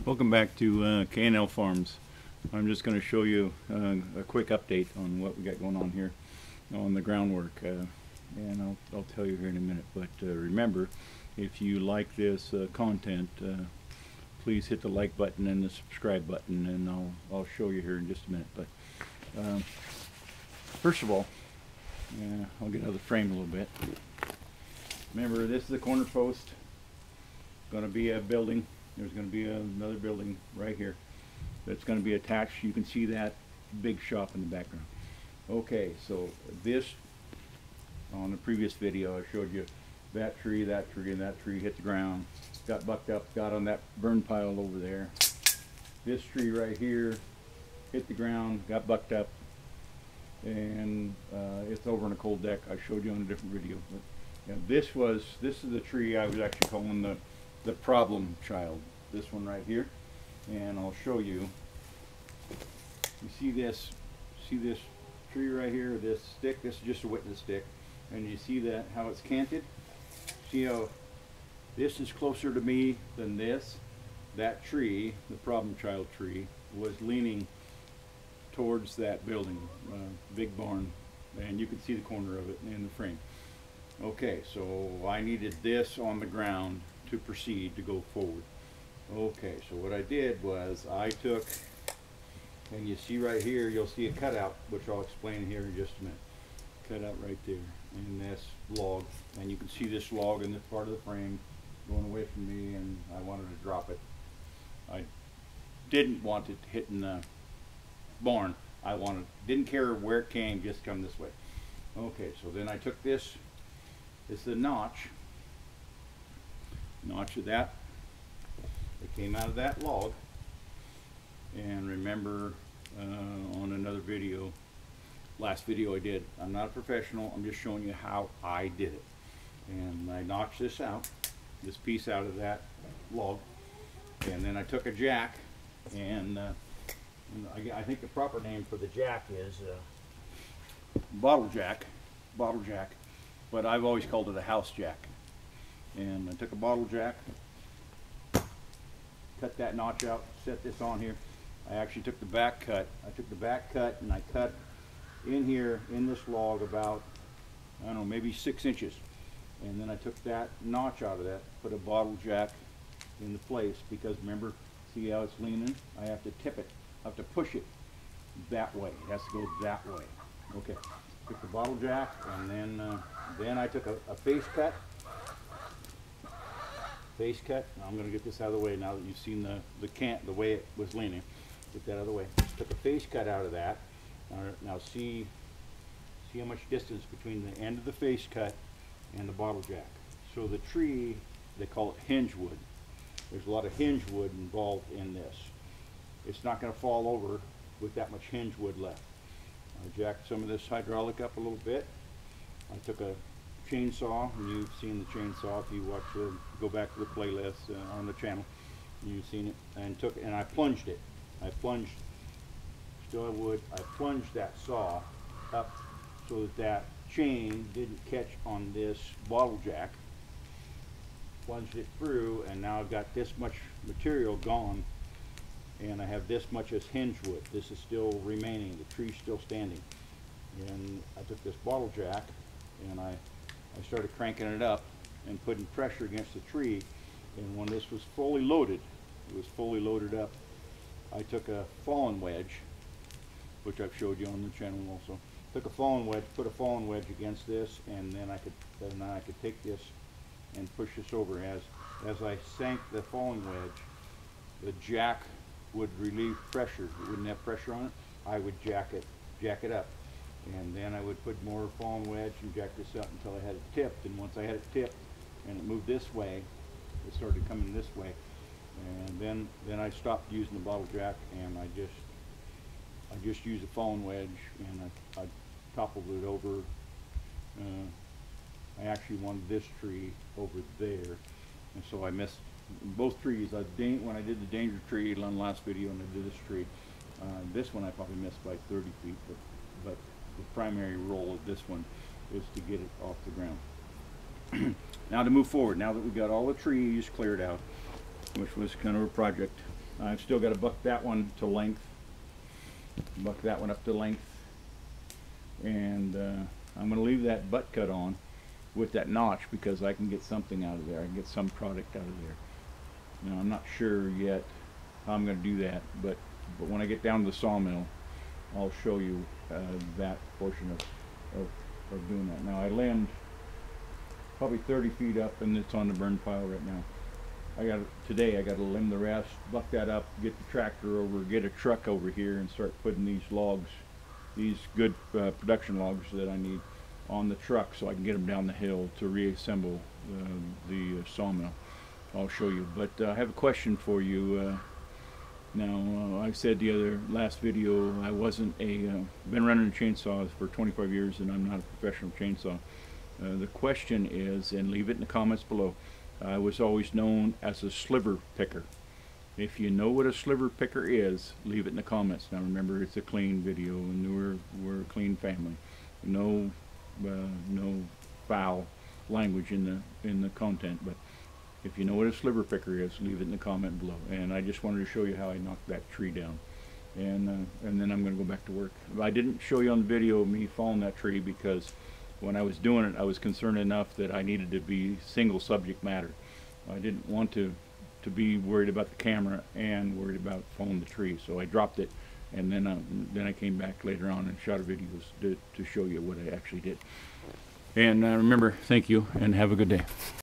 Welcome back to K&L Farms. I'm just going to show you a quick update on what we got going on here on the groundwork, and I'll tell you here in a minute. But remember, if you like this content, please hit the like button and the subscribe button, and I'll show you here in just a minute. But first of all, I'll get out of the frame a little bit. Remember, this is the corner post. Going to be a building. There's going to be another building right here that's going to be attached. You can see that big shop in the background. Okay, so this, on the previous video I showed you that tree, and that tree hit the ground, got bucked up, got on that burn pile over there. This tree right here hit the ground, got bucked up, and it's over on a cold deck. I showed you on a different video. But, yeah, this is the tree I was actually calling the problem child. This one right here, and I'll show you. You see this tree right here, this stick, this is just a witness stick, and you see that how it's canted. See how this is closer to me than this? That tree, the problem child tree, was leaning towards that building, big barn, and you can see the corner of it in the frame. Okay, so I needed this on the ground to proceed to go forward. Okay, so what I did was I took, and you see right here, you'll see a cutout, which I'll explain here in just a minute. Cutout right there in this log, and you can see this log in this part of the frame going away from me, and I wanted to drop it. I didn't want it hitting the barn. Didn't care where it came, just come this way. Okay, so then I took this is the notch of that. It came out of that log, and remember on another video, last video I did, I'm not a professional, I'm just showing you how I did it. And I notched this out, this piece out of that log, and then I took a jack, and I think the proper name for the jack is bottle jack, but I've always called it a house jack. And I took a bottle jack, cut that notch out, set this on here. I actually took the back cut. I took the back cut and I cut in here in this log about, I don't know, maybe 6 inches. And then I took that notch out of that, put a bottle jack in the place, because remember, see how it's leaning? I have to tip it. I have to push it that way. It has to go that way. Okay. Took the bottle jack, and then I took a face cut. I'm going to get this out of the way now that you've seen the way it was leaning. Get that out of the way. Took a face cut out of that. Now see how much distance between the end of the face cut and the bottle jack. So the tree, they call it hinge wood. There's a lot of hinge wood involved in this. It's not going to fall over with that much hinge wood left. I jacked some of this hydraulic up a little bit. I took a chainsaw, and you've seen the chainsaw if you watch go back to the playlist on the channel, you've seen it, and I plunged it. I plunged that saw up so that chain didn't catch on this bottle jack. Plunged it through, and now I've got this much material gone, and I have this much as hinge wood. This is still remaining, the tree's still standing. And I took this bottle jack, and I started cranking it up and putting pressure against the tree, and when this was fully loaded, it was fully loaded up, I took a fallen wedge, which I've showed you on the channel also. Took a fallen wedge, put a fallen wedge against this, and then I could take this and push this over. As I sank the fallen wedge, the jack would relieve pressure. It wouldn't have pressure on it. I would jack it up. And then I would put more fallen wedge and jack this up until I had it tipped. And once I had it tipped and it moved this way, it started coming this way. And then I stopped using the bottle jack, and I just used a fallen wedge, and I toppled it over. I actually wanted this tree over there, and so I missed both trees. When I did the danger tree on the last video, and I did this tree, this one I probably missed by 30 feet, but the primary role of this one is to get it off the ground. Now to move forward, now that we've got all the trees cleared out, which was kind of a project, I've still got to buck that one to length, buck that one up to length, and I'm going to leave that butt cut on with that notch because I can get something out of there. I can get some product out of there. Now I'm not sure yet how I'm going to do that, but when I get down to the sawmill, I'll show you that portion of doing that. Now I limbed probably 30 feet up, and it's on the burn pile right now. Today I got to limb the rest, buck that up, get the tractor over, get a truck over here, and start putting these logs, these good production logs that I need, on the truck so I can get them down the hill to reassemble the sawmill. I'll show you. But I have a question for you. Now, I said last video I wasn't been running a chainsaw for 25 years, and I'm not a professional chainsaw. The question is, and leave it in the comments below, I was always known as a sliver picker. If you know what a sliver picker is, leave it in the comments. Now remember, it's a clean video, and we're a clean family. No foul language in the content. But if you know what a sliver picker is, leave it in the comment below. And I just wanted to show you how I knocked that tree down. And then I'm going to go back to work. I didn't show you on the video me falling that tree because when I was doing it, I was concerned enough that I needed to be single subject matter. I didn't want to be worried about the camera and worried about falling the tree, so I dropped it, and then I came back later on and shot a video to show you what I actually did. And remember, thank you, and have a good day.